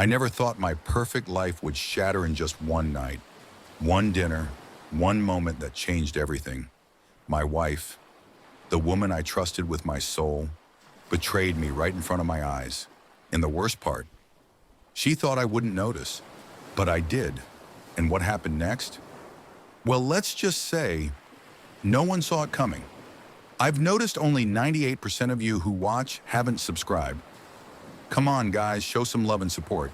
I never thought my perfect life would shatter in just one night, one dinner, one moment that changed everything. My wife, the woman I trusted with my soul, betrayed me right in front of my eyes. And the worst part, she thought I wouldn't notice, but I did. And what happened next? Well, let's just say no one saw it coming. I've noticed only 98% of you who watch haven't subscribed. Come on, guys, show some love and support.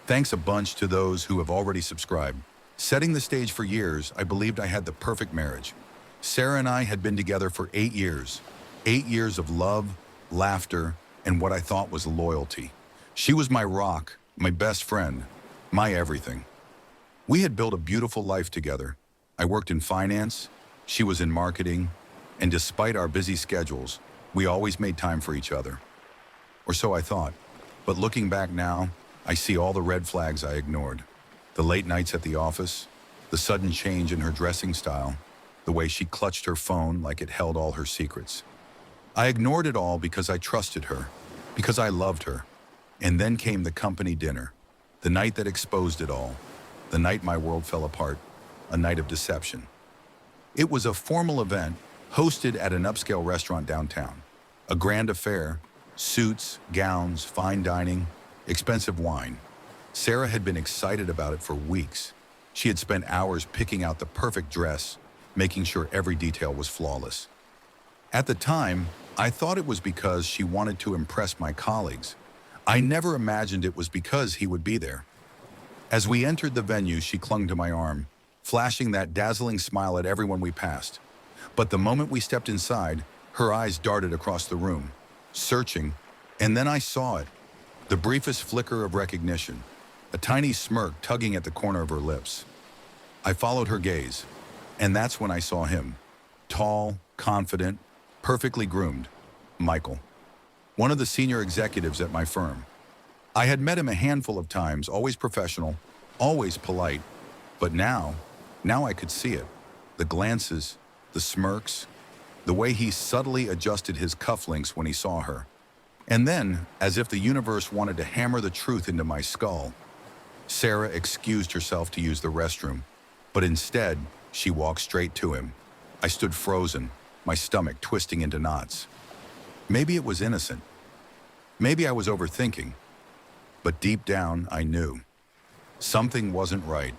Thanks a bunch to those who have already subscribed. Setting the stage for years, I believed I had the perfect marriage. Sarah and I had been together for 8 years. 8 years of love, laughter, and what I thought was loyalty. She was my rock, my best friend, my everything. We had built a beautiful life together. I worked in finance, she was in marketing, and despite our busy schedules, we always made time for each other. Or so I thought. But looking back now, I see all the red flags I ignored. The late nights at the office, the sudden change in her dressing style, the way she clutched her phone like it held all her secrets. I ignored it all because I trusted her, because I loved her. And then came the company dinner, the night that exposed it all, the night my world fell apart, a night of deception. It was a formal event hosted at an upscale restaurant downtown, a grand affair. Suits, gowns, fine dining, expensive wine. Sarah had been excited about it for weeks. She had spent hours picking out the perfect dress, making sure every detail was flawless. At the time, I thought it was because she wanted to impress my colleagues. I never imagined it was because he would be there. As we entered the venue, she clung to my arm, flashing that dazzling smile at everyone we passed. But the moment we stepped inside, her eyes darted across the room, searching, and then I saw it. The briefest flicker of recognition, a tiny smirk tugging at the corner of her lips. I followed her gaze, and that's when I saw him. Tall, confident, perfectly groomed. Michael. One of the senior executives at my firm. I had met him a handful of times, always professional, always polite. But now I could see it. The glances, the smirks, the way he subtly adjusted his cufflinks when he saw her. And then, as if the universe wanted to hammer the truth into my skull, Sarah excused herself to use the restroom, but instead, she walked straight to him. I stood frozen, my stomach twisting into knots. Maybe it was innocent. Maybe I was overthinking. But deep down, I knew. Something wasn't right,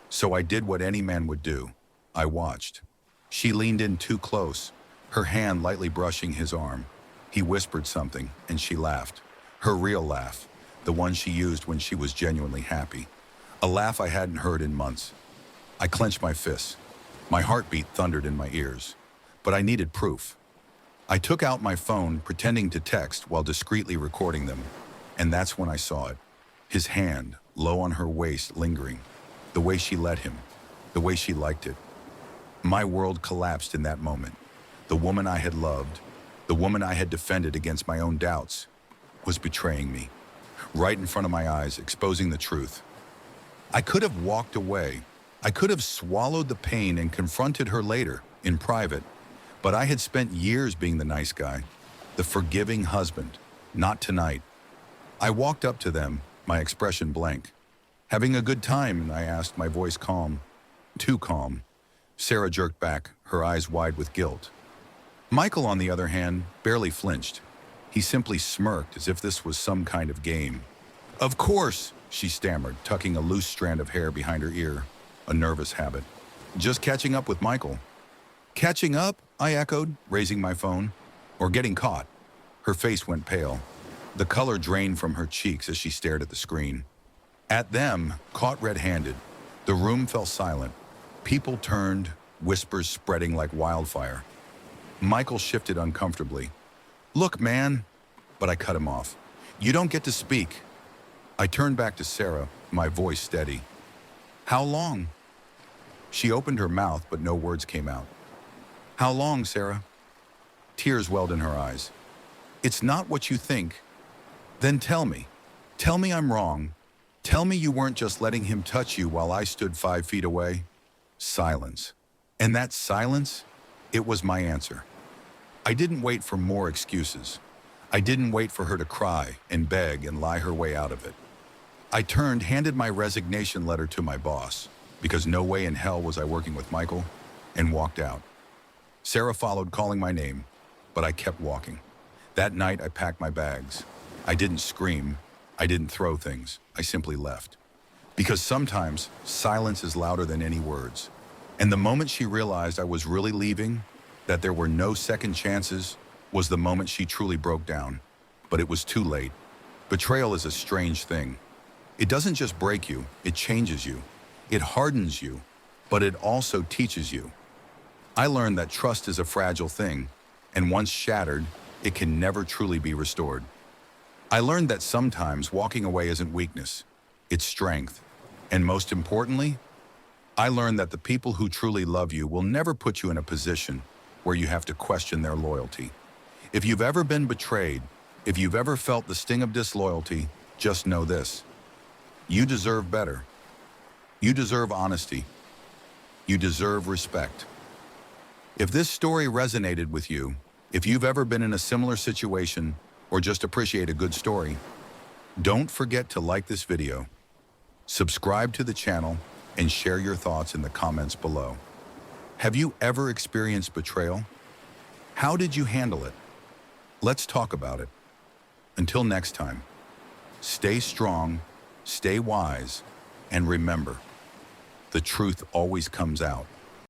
so I did what any man would do. I watched. She leaned in too close, her hand lightly brushing his arm. He whispered something, and she laughed. Her real laugh, the one she used when she was genuinely happy. A laugh I hadn't heard in months. I clenched my fists. My heartbeat thundered in my ears. But I needed proof. I took out my phone, pretending to text while discreetly recording them. And that's when I saw it. His hand, low on her waist, lingering. The way she let him. The way she liked it. My world collapsed in that moment. The woman I had loved, the woman I had defended against my own doubts, was betraying me. Right in front of my eyes, exposing the truth. I could have walked away. I could have swallowed the pain and confronted her later, in private. But I had spent years being the nice guy, the forgiving husband. Not tonight. I walked up to them, my expression blank. Having a good time, I asked, my voice calm. Too calm. Sarah jerked back, her eyes wide with guilt. Michael, on the other hand, barely flinched. He simply smirked as if this was some kind of game. Of course, she stammered, tucking a loose strand of hair behind her ear, a nervous habit. Just catching up with Michael. Catching up? I echoed, raising my phone. Or getting caught. Her face went pale. The color drained from her cheeks as she stared at the screen. At them, caught red-handed. The room fell silent. People turned, whispers spreading like wildfire. Michael shifted uncomfortably. Look, man, but I cut him off. You don't get to speak. I turned back to Sarah, my voice steady. How long? She opened her mouth, but no words came out. How long, Sarah? Tears welled in her eyes. It's not what you think. Then tell me. Tell me I'm wrong. Tell me you weren't just letting him touch you while I stood 5 feet away. Silence. And that silence, it was my answer. I didn't wait for more excuses. I didn't wait for her to cry and beg and lie her way out of it. I turned, handed my resignation letter to my boss, because no way in hell was I working with Michael, and walked out. Sarah followed, calling my name, but I kept walking. That night, I packed my bags. I didn't scream. I didn't throw things. I simply left. Because sometimes, silence is louder than any words. And the moment she realized I was really leaving, that there were no second chances, was the moment she truly broke down. But it was too late. Betrayal is a strange thing. It doesn't just break you, it changes you. It hardens you, but it also teaches you. I learned that trust is a fragile thing, and once shattered, it can never truly be restored. I learned that sometimes walking away isn't weakness, it's strength. And most importantly, I learned that the people who truly love you will never put you in a position where you have to question their loyalty. If you've ever been betrayed, if you've ever felt the sting of disloyalty, just know this. You deserve better. You deserve honesty. You deserve respect. If this story resonated with you, if you've ever been in a similar situation or just appreciate a good story, don't forget to like this video, subscribe to the channel, and share your thoughts in the comments below. Have you ever experienced betrayal? How did you handle it? Let's talk about it. Until next time, stay strong, stay wise, and remember, the truth always comes out.